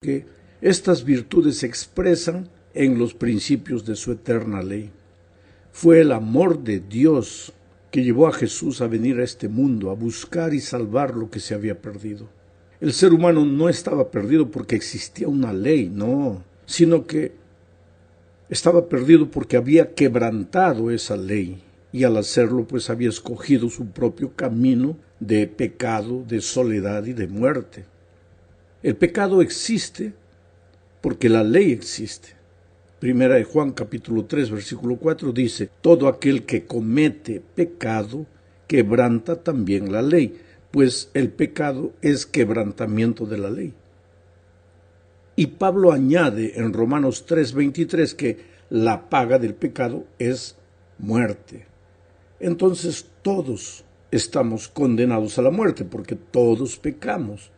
que estas virtudes se expresan en los principios de su eterna ley. Fue el amor de Dios que llevó a Jesús a venir a este mundo, a buscar y salvar lo que se había perdido. El ser humano no estaba perdido porque existía una ley, no, sino que estaba perdido porque había quebrantado esa ley y al hacerlo pues había escogido su propio camino de pecado, de soledad y de muerte. El pecado existe porque la ley existe. Primera de Juan capítulo 3 versículo 4 dice: todo aquel que comete pecado quebranta también la ley, pues el pecado es quebrantamiento de la ley. Y Pablo añade en Romanos 3:23 que la paga del pecado es muerte. Entonces todos estamos condenados a la muerte porque todos pecamos.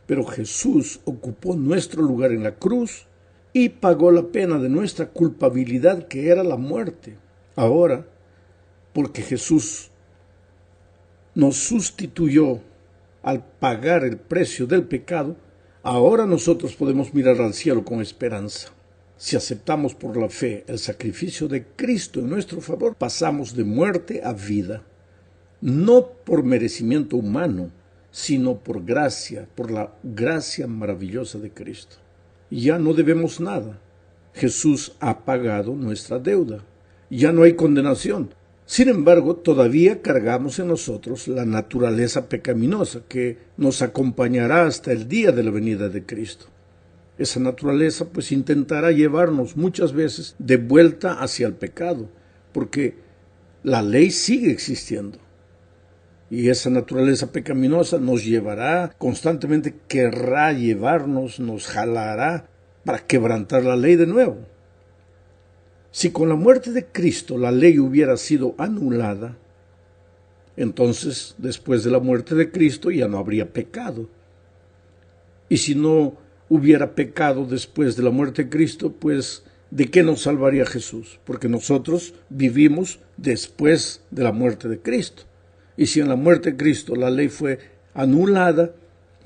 Pero Jesús ocupó nuestro lugar en la cruz y pagó la pena de nuestra culpabilidad, que era la muerte. Ahora, porque Jesús nos sustituyó al pagar el precio del pecado, ahora nosotros podemos mirar al cielo con esperanza. Si aceptamos por la fe el sacrificio de Cristo en nuestro favor, pasamos de muerte a vida, no por merecimiento humano, sino por gracia, por la gracia maravillosa de Cristo. Ya no debemos nada. Jesús ha pagado nuestra deuda. Ya no hay condenación. Sin embargo, todavía cargamos en nosotros la naturaleza pecaminosa que nos acompañará hasta el día de la venida de Cristo. Esa naturaleza pues intentará llevarnos muchas veces de vuelta hacia el pecado, porque la ley sigue existiendo. Y esa naturaleza pecaminosa nos llevará, constantemente querrá llevarnos, nos jalará para quebrantar la ley de nuevo. Si con la muerte de Cristo la ley hubiera sido anulada, entonces después de la muerte de Cristo ya no habría pecado. Y si no hubiera pecado después de la muerte de Cristo, pues ¿de qué nos salvaría Jesús? Porque nosotros vivimos después de la muerte de Cristo. Y si en la muerte de Cristo la ley fue anulada,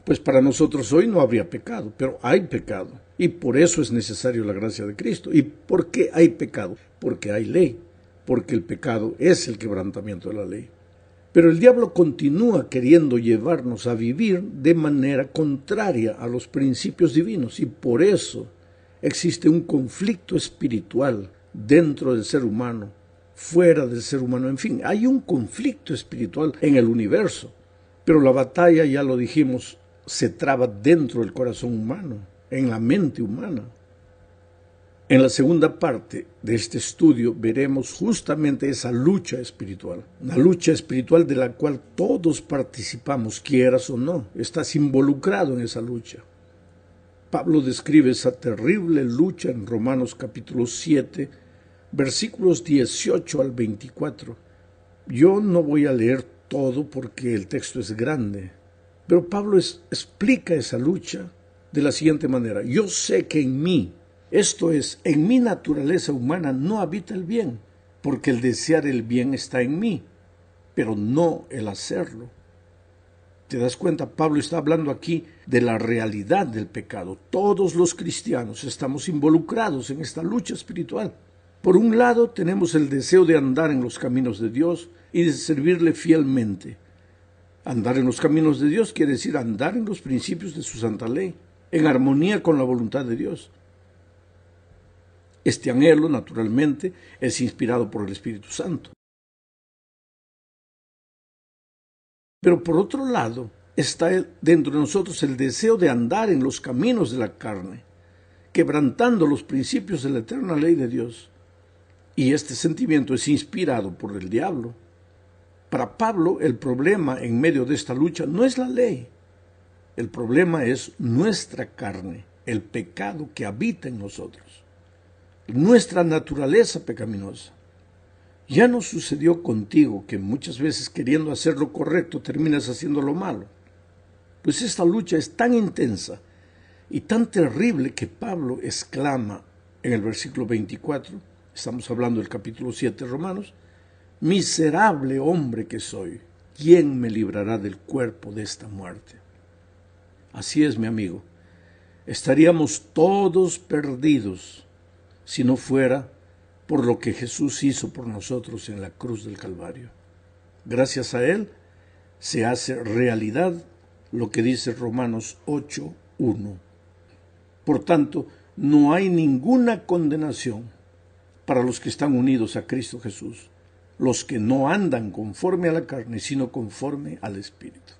pues para nosotros hoy no habría pecado, pero hay pecado. Y por eso es necesario la gracia de Cristo. ¿Y por qué hay pecado? Porque hay ley, porque el pecado es el quebrantamiento de la ley. Pero el diablo continúa queriendo llevarnos a vivir de manera contraria a los principios divinos, y por eso existe un conflicto espiritual dentro del ser humano, fuera del ser humano, en fin, hay un conflicto espiritual en el universo, pero la batalla, ya lo dijimos, se traba dentro del corazón humano, en la mente humana. En la segunda parte de este estudio veremos justamente esa lucha espiritual, una lucha espiritual de la cual todos participamos, quieras o no, estás involucrado en esa lucha. Pablo describe esa terrible lucha en Romanos capítulo 7, versículos 18 al 24. Yo no voy a leer todo porque el texto es grande, pero Pablo explica esa lucha de la siguiente manera: yo sé que en mí, esto es, en mi naturaleza humana, no habita el bien, porque el desear el bien está en mí, pero no el hacerlo. ¿Te das cuenta? Pablo está hablando aquí de la realidad del pecado. Todos los cristianos estamos involucrados en esta lucha espiritual. Por un lado, tenemos el deseo de andar en los caminos de Dios y de servirle fielmente. Andar en los caminos de Dios quiere decir andar en los principios de su santa ley, en armonía con la voluntad de Dios. Este anhelo, naturalmente, es inspirado por el Espíritu Santo. Pero por otro lado, está dentro de nosotros el deseo de andar en los caminos de la carne, quebrantando los principios de la eterna ley de Dios. Y este sentimiento es inspirado por el diablo. Para Pablo, el problema en medio de esta lucha no es la ley. El problema es nuestra carne, el pecado que habita en nosotros, nuestra naturaleza pecaminosa. Ya no sucedió contigo que muchas veces queriendo hacer lo correcto terminas haciendo lo malo. Pues esta lucha es tan intensa y tan terrible que Pablo exclama en el versículo 24, estamos hablando del capítulo 7 de Romanos: miserable hombre que soy, ¿quién me librará del cuerpo de esta muerte? Así es, mi amigo. estaríamos todos perdidos si no fuera por lo que Jesús hizo por nosotros en la cruz del Calvario. Gracias a Él se hace realidad lo que dice Romanos 8:1. Por tanto, no hay ninguna condenación para los que están unidos a Cristo Jesús, los que no andan conforme a la carne, sino conforme al Espíritu.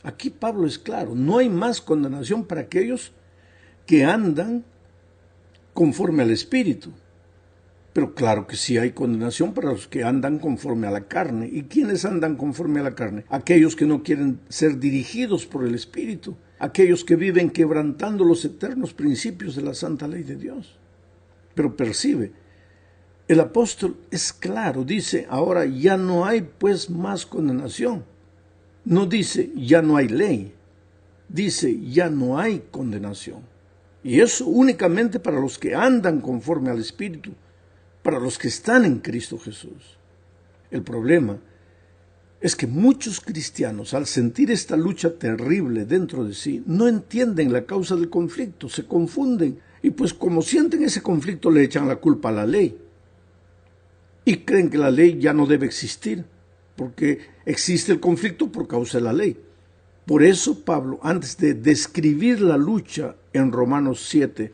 Aquí Pablo es claro, no hay más condenación para aquellos que andan conforme al Espíritu. Pero claro que sí hay condenación para los que andan conforme a la carne. ¿Y quiénes andan conforme a la carne? Aquellos que no quieren ser dirigidos por el Espíritu, aquellos que viven quebrantando los eternos principios de la santa ley de Dios. Pero percibe, el apóstol es claro, dice, ahora ya no hay pues más condenación. No dice, ya no hay ley, dice, ya no hay condenación. Y eso únicamente para los que andan conforme al Espíritu, para los que están en Cristo Jesús. El problema es que muchos cristianos, al sentir esta lucha terrible dentro de sí, no entienden la causa del conflicto, se confunden, y pues como sienten ese conflicto le echan la culpa a la ley. Y creen que la ley ya no debe existir, porque existe el conflicto por causa de la ley. Por eso Pablo, antes de describir la lucha en Romanos 7,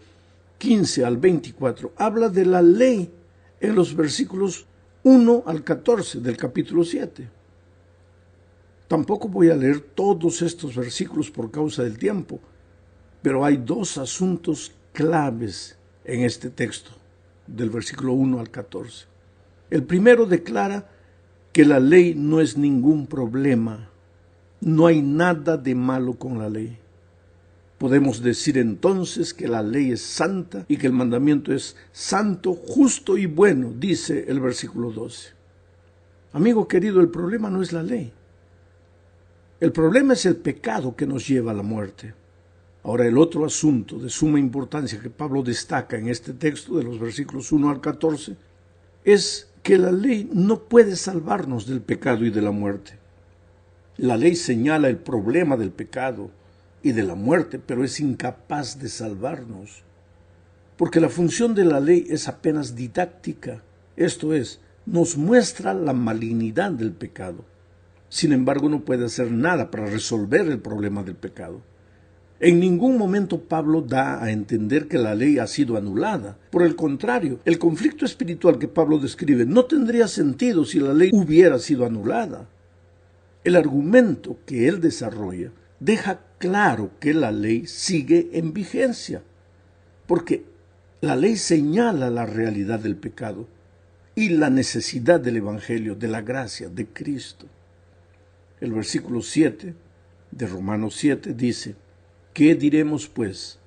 15 al 24, habla de la ley en los versículos 1 al 14 del capítulo 7. Tampoco voy a leer todos estos versículos por causa del tiempo, pero hay dos asuntos claves en este texto, del versículo 1 al 14. El primero declara que la ley no es ningún problema, no hay nada de malo con la ley. Podemos decir entonces que la ley es santa y que el mandamiento es santo, justo y bueno, dice el versículo 12. Amigo querido, el problema no es la ley. El problema es el pecado que nos lleva a la muerte. Ahora, el otro asunto de suma importancia que Pablo destaca en este texto de los versículos 1 al 14 es que la ley no puede salvarnos del pecado y de la muerte. La ley señala el problema del pecado y de la muerte, pero es incapaz de salvarnos, porque la función de la ley es apenas didáctica, esto es, nos muestra la malignidad del pecado. Sin embargo, no puede hacer nada para resolver el problema del pecado. En ningún momento Pablo da a entender que la ley ha sido anulada. Por el contrario, el conflicto espiritual que Pablo describe no tendría sentido si la ley hubiera sido anulada. El argumento que él desarrolla deja claro que la ley sigue en vigencia, porque la ley señala la realidad del pecado y la necesidad del Evangelio, de la gracia de Cristo. El versículo 7 de Romanos 7 dice, ¿qué diremos pues?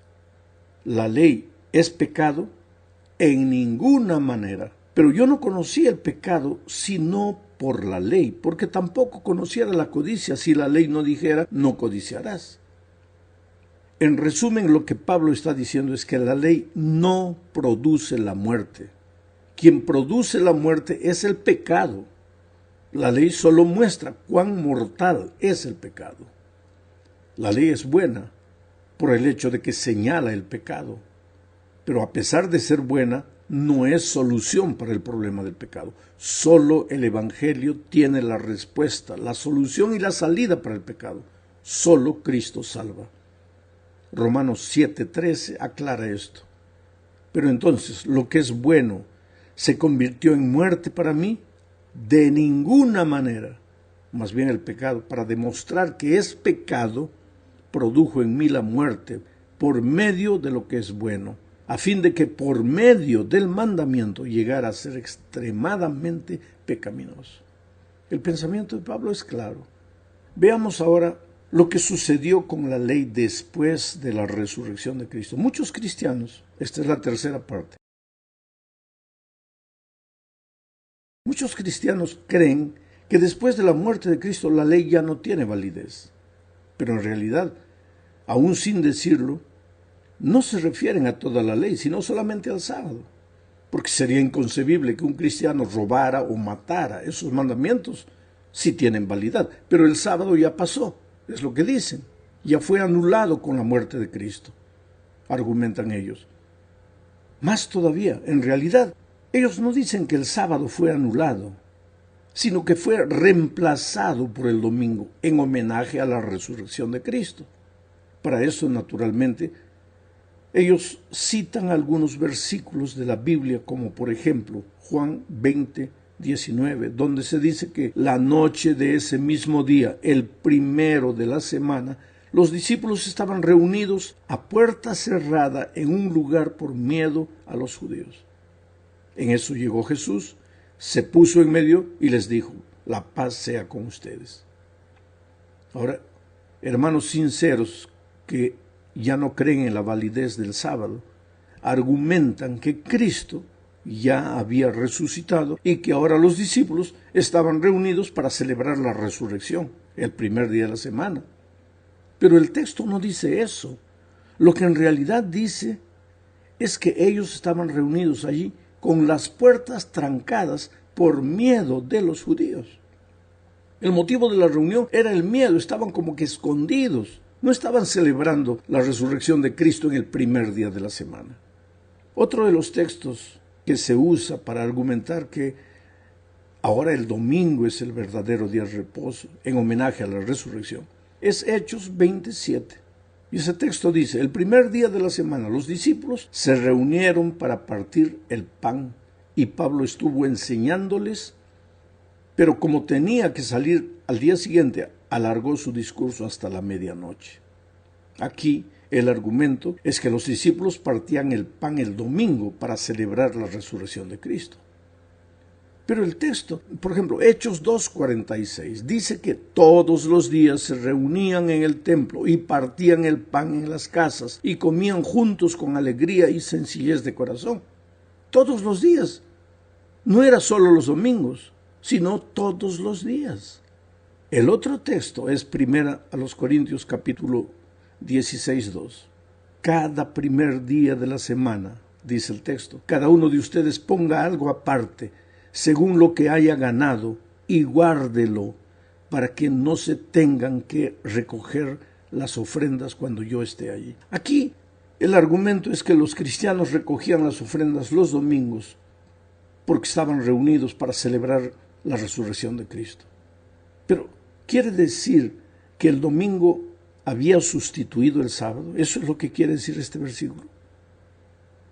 ¿La ley es pecado? En ninguna manera. Pero yo no conocía el pecado sino por la ley, porque tampoco conociera la codicia si la ley no dijera, no codiciarás. En resumen, lo que Pablo está diciendo es que la ley no produce la muerte. Quien produce la muerte es el pecado. La ley solo muestra cuán mortal es el pecado. La ley es buena por el hecho de que señala el pecado, pero a pesar de ser buena, no es solución para el problema del pecado. Solo el Evangelio tiene la respuesta, la solución y la salida para el pecado. Solo Cristo salva. Romanos 7:13 aclara esto. Pero entonces, ¿lo que es bueno se convirtió en muerte para mí? De ninguna manera. Más bien el pecado, para demostrar que es pecado, produjo en mí la muerte por medio de lo que es bueno, a fin de que por medio del mandamiento llegara a ser extremadamente pecaminoso. El pensamiento de Pablo es claro. Veamos ahora lo que sucedió con la ley después de la resurrección de Cristo. Muchos cristianos, esta es la tercera parte, muchos cristianos creen que después de la muerte de Cristo la ley ya no tiene validez. Pero en realidad, aún sin decirlo, no se refieren a toda la ley, sino solamente al sábado. Porque sería inconcebible que un cristiano robara o matara. Esos mandamientos sí tienen validad, pero el sábado ya pasó, es lo que dicen. Ya fue anulado con la muerte de Cristo. argumentan ellos. Más todavía, en realidad, ellos no dicen que el sábado fue anulado, sino que fue reemplazado por el domingo en homenaje a la resurrección de Cristo. Para eso, naturalmente, ellos citan algunos versículos de la Biblia, como por ejemplo Juan 20:19, donde se dice que la noche de ese mismo día, el primero de la semana, los discípulos estaban reunidos a puerta cerrada en un lugar por miedo a los judíos. En eso llegó Jesús, se puso en medio y les dijo: la paz sea con ustedes. Ahora, hermanos sinceros que ya no creen en la validez del sábado, argumentan que Cristo ya había resucitado y que ahora los discípulos estaban reunidos para celebrar la resurrección, el primer día de la semana. Pero el texto no dice eso. Lo que en realidad dice es que ellos estaban reunidos allí con las puertas trancadas por miedo de los judíos. El motivo de la reunión era el miedo, estaban como que escondidos. No estaban celebrando la resurrección de Cristo en el primer día de la semana. Otro de los textos que se usa para argumentar que ahora el domingo es el verdadero día de reposo, en homenaje a la resurrección, es Hechos 27. Y ese texto dice: el primer día de la semana los discípulos se reunieron para partir el pan, y Pablo estuvo enseñándoles, pero como tenía que salir al día siguiente, alargó su discurso hasta la medianoche. Aquí el argumento es que los discípulos partían el pan el domingo para celebrar la resurrección de Cristo. Pero el texto, por ejemplo, Hechos 2:46, dice que todos los días se reunían en el templo y partían el pan en las casas y comían juntos con alegría y sencillez de corazón. Todos los días. No era solo los domingos, sino todos los días. El otro texto es 1 Corintios capítulo 16:2. Cada primer día de la semana, dice el texto, cada uno de ustedes ponga algo aparte, según lo que haya ganado, y guárdelo, para que no se tengan que recoger las ofrendas cuando yo esté allí. Aquí el argumento es que los cristianos recogían las ofrendas los domingos porque estaban reunidos para celebrar la resurrección de Cristo. Pero ¿quiere decir que el domingo había sustituido el sábado? ¿Eso es lo que quiere decir este versículo?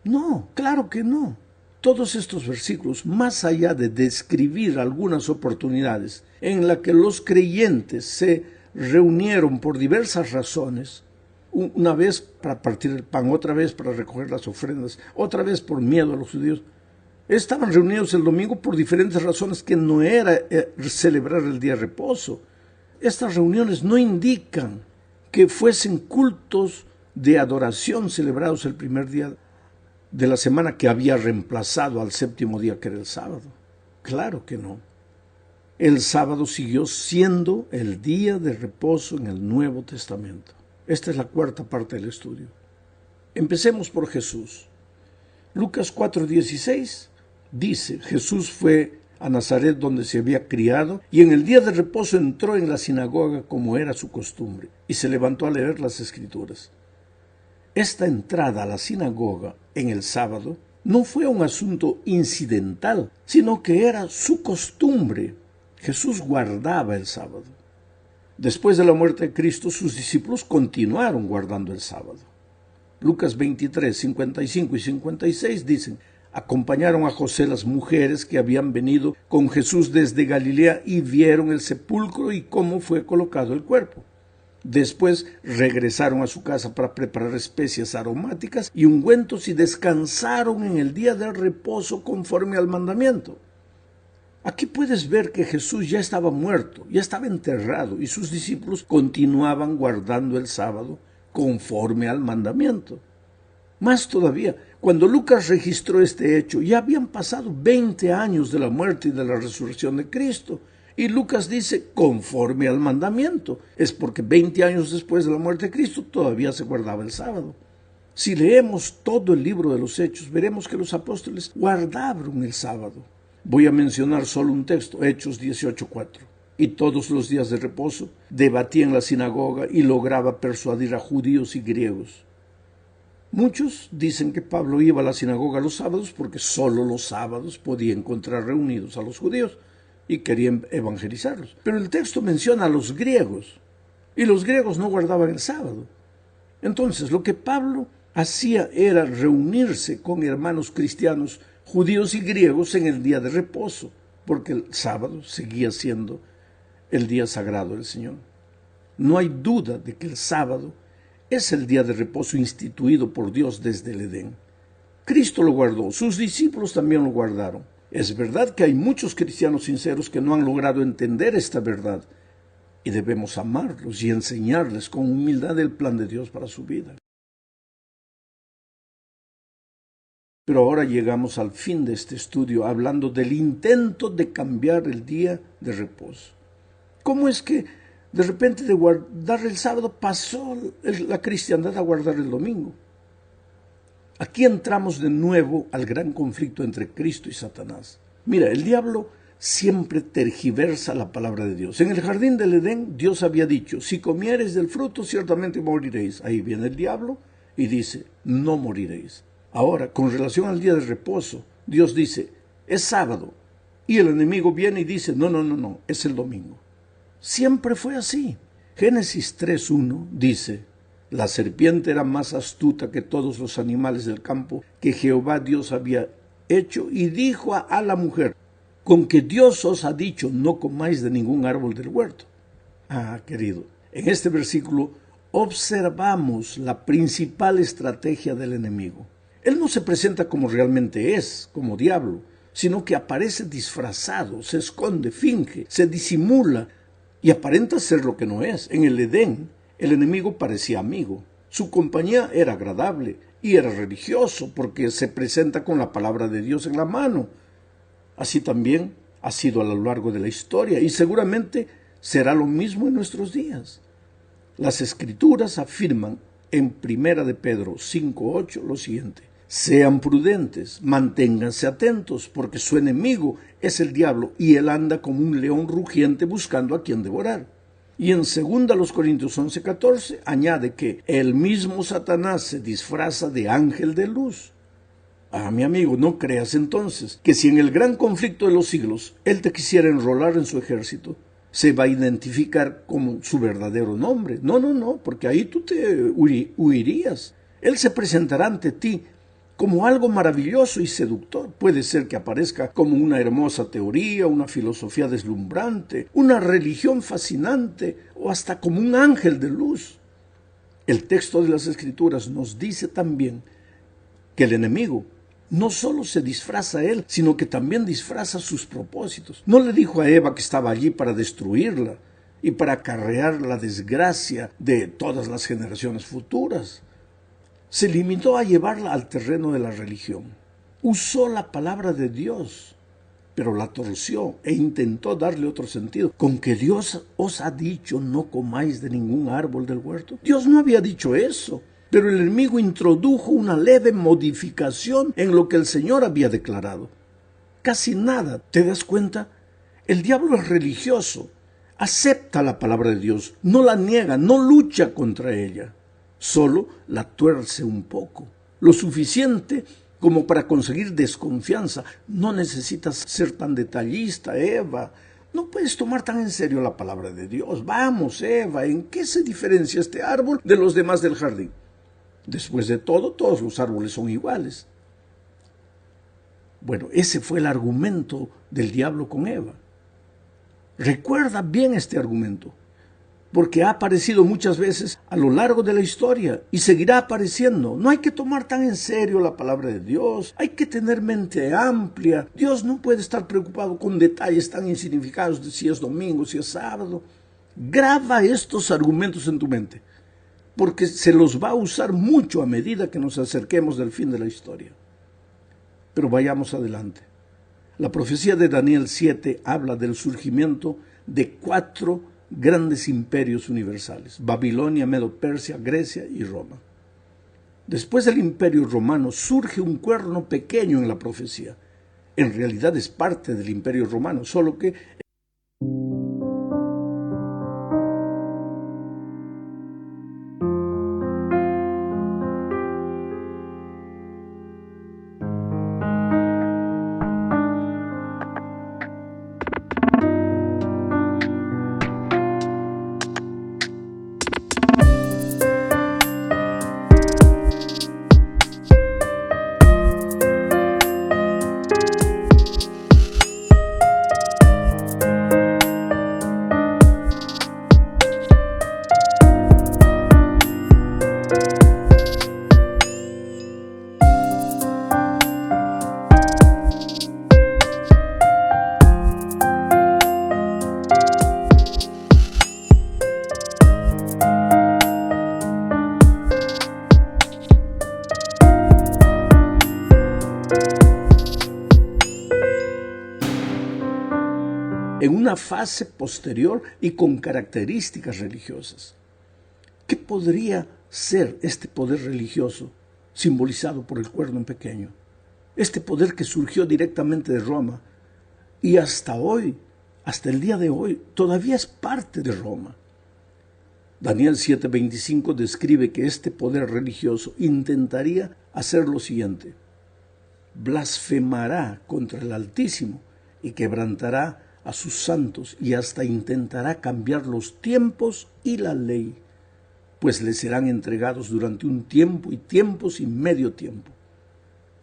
No, claro que no. Todos estos versículos, más allá de describir algunas oportunidades en las que los creyentes se reunieron por diversas razones, una vez para partir el pan, otra vez para recoger las ofrendas, otra vez por miedo a los judíos, estaban reunidos el domingo por diferentes razones que no era celebrar el día de reposo. Estas reuniones no indican que fuesen cultos de adoración celebrados el primer día de la semana que había reemplazado al séptimo día, que era el sábado. Claro que no. El sábado siguió siendo el día de reposo en el Nuevo Testamento. Esta es la cuarta parte del estudio. Empecemos por Jesús. Lucas 4:16 dice: Jesús fue a Nazaret, donde se había criado, y en el día de reposo entró en la sinagoga como era su costumbre, y se levantó a leer las Escrituras. Esta entrada a la sinagoga en el sábado no fue un asunto incidental, sino que era su costumbre. Jesús guardaba el sábado. Después de la muerte de Cristo, sus discípulos continuaron guardando el sábado. Lucas 23, 55 y 56 dicen: acompañaron a José las mujeres que habían venido con Jesús desde Galilea y vieron el sepulcro y cómo fue colocado el cuerpo. Después regresaron a su casa para preparar especias aromáticas y ungüentos y descansaron en el día del reposo conforme al mandamiento. Aquí puedes ver que Jesús ya estaba muerto, ya estaba enterrado, y sus discípulos continuaban guardando el sábado conforme al mandamiento. Más todavía, cuando Lucas registró este hecho, ya habían pasado 20 años de la muerte y de la resurrección de Cristo. Y Lucas dice, conforme al mandamiento. Es porque 20 años después de la muerte de Cristo todavía se guardaba el sábado. Si leemos todo el libro de los Hechos, veremos que los apóstoles guardaron el sábado. Voy a mencionar solo un texto, Hechos 18:4. Y todos los días de reposo debatía en la sinagoga y lograba persuadir a judíos y griegos. Muchos dicen que Pablo iba a la sinagoga los sábados porque solo los sábados podía encontrar reunidos a los judíos y querían evangelizarlos. Pero el texto menciona a los griegos y los griegos no guardaban el sábado. Entonces, lo que Pablo hacía era reunirse con hermanos cristianos, judíos y griegos en el día de reposo, porque el sábado seguía siendo el día sagrado del Señor. No hay duda de que el sábado es el día de reposo instituido por Dios desde el Edén. Cristo lo guardó, sus discípulos también lo guardaron. Es verdad que hay muchos cristianos sinceros que no han logrado entender esta verdad y debemos amarlos y enseñarles con humildad el plan de Dios para su vida. Pero ahora llegamos al fin de este estudio hablando del intento de cambiar el día de reposo. ¿Cómo es que de repente de guardar el sábado pasó la cristiandad a guardar el domingo? Aquí entramos de nuevo al gran conflicto entre Cristo y Satanás. Mira, el diablo siempre tergiversa la palabra de Dios. En el jardín del Edén, Dios había dicho, si comieres del fruto, ciertamente moriréis. Ahí viene el diablo y dice, no moriréis. Ahora, con relación al día de reposo, Dios dice, es sábado. Y el enemigo viene y dice, no, es el domingo. Siempre fue así. Génesis 3:1 dice, la serpiente era más astuta que todos los animales del campo que Jehová Dios había hecho y dijo a la mujer, con que Dios os ha dicho, no comáis de ningún árbol del huerto. Ah, querido, en este versículo observamos la principal estrategia del enemigo. Él no se presenta como realmente es, como diablo, sino que aparece disfrazado, se esconde, finge, se disimula y aparenta ser lo que no es. En el Edén, el enemigo parecía amigo. Su compañía era agradable y era religioso porque se presenta con la palabra de Dios en la mano. Así también ha sido a lo largo de la historia y seguramente será lo mismo en nuestros días. Las Escrituras afirman en 1 de Pedro 5:8 lo siguiente: sean prudentes, manténganse atentos, porque su enemigo es el diablo y él anda como un león rugiente buscando a quien devorar. Y en 2 Corintios 11:14 añade que el mismo Satanás se disfraza de ángel de luz. Ah, mi amigo, no creas entonces que si en el gran conflicto de los siglos él te quisiera enrolar en su ejército, se va a identificar como su verdadero nombre. No, porque ahí tú te huirías. Él se presentará ante ti como algo maravilloso y seductor. Puede ser que aparezca como una hermosa teoría, una filosofía deslumbrante, una religión fascinante o hasta como un ángel de luz. El texto de las Escrituras nos dice también que el enemigo no solo se disfraza a él, sino que también disfraza sus propósitos. No le dijo a Eva que estaba allí para destruirla y para acarrear la desgracia de todas las generaciones futuras. Se limitó a llevarla al terreno de la religión. Usó la palabra de Dios, pero la torció e intentó darle otro sentido. ¿Con que Dios os ha dicho no comáis de ningún árbol del huerto? Dios no había dicho eso. Pero el enemigo introdujo una leve modificación en lo que el Señor había declarado. Casi nada, ¿te das cuenta? El diablo es religioso, acepta la palabra de Dios, no la niega, no lucha contra ella, solo la tuerce un poco, lo suficiente como para conseguir desconfianza. No necesitas ser tan detallista, Eva. No puedes tomar tan en serio la palabra de Dios. Vamos, Eva, ¿en qué se diferencia este árbol de los demás del jardín? Después de todo, todos los árboles son iguales. Bueno, ese fue el argumento del diablo con Eva. Recuerda bien este argumento, porque ha aparecido muchas veces a lo largo de la historia y seguirá apareciendo. No hay que tomar tan en serio la palabra de Dios, hay que tener mente amplia. Dios no puede estar preocupado con detalles tan insignificados de si es domingo, si es sábado. Graba estos argumentos en tu mente, porque se los va a usar mucho a medida que nos acerquemos del fin de la historia. Pero vayamos adelante. La profecía de Daniel 7 habla del surgimiento de 4 grandes imperios universales: Babilonia, Medo-Persia, Grecia y Roma. Después del imperio romano surge un cuerno pequeño en la profecía. En realidad es parte del imperio romano, solo que En una fase posterior y con características religiosas. ¿Qué podría ser este poder religioso simbolizado por el cuerno pequeño? Este poder que surgió directamente de Roma y hasta hoy, hasta el día de hoy, todavía es parte de Roma. Daniel 7:25 describe que este poder religioso intentaría hacer lo siguiente: blasfemará contra el Altísimo y quebrantará a sus santos y hasta intentará cambiar los tiempos y la ley, pues le serán entregados durante un tiempo y tiempos y medio tiempo.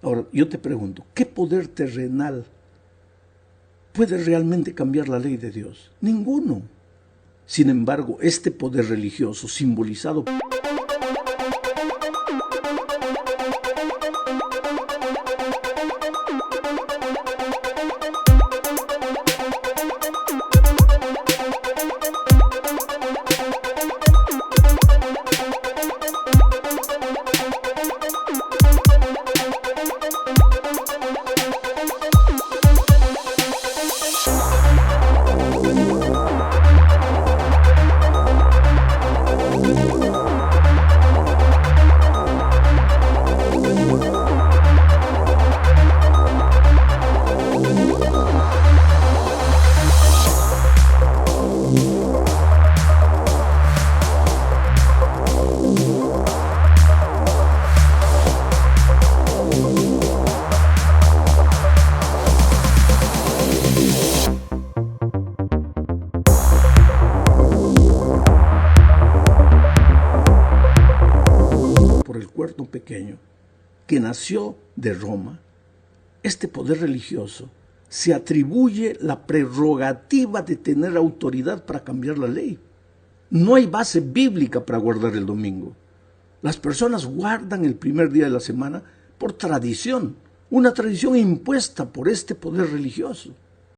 Ahora, yo te pregunto, ¿qué poder terrenal puede realmente cambiar la ley de Dios? Ninguno. Sin embargo, este poder religioso simbolizado pequeño, que nació de Roma, este poder religioso se atribuye la prerrogativa de tener autoridad para cambiar la ley. No hay base bíblica para guardar el domingo. Las personas guardan el primer día de la semana por tradición, una tradición impuesta por este poder religioso.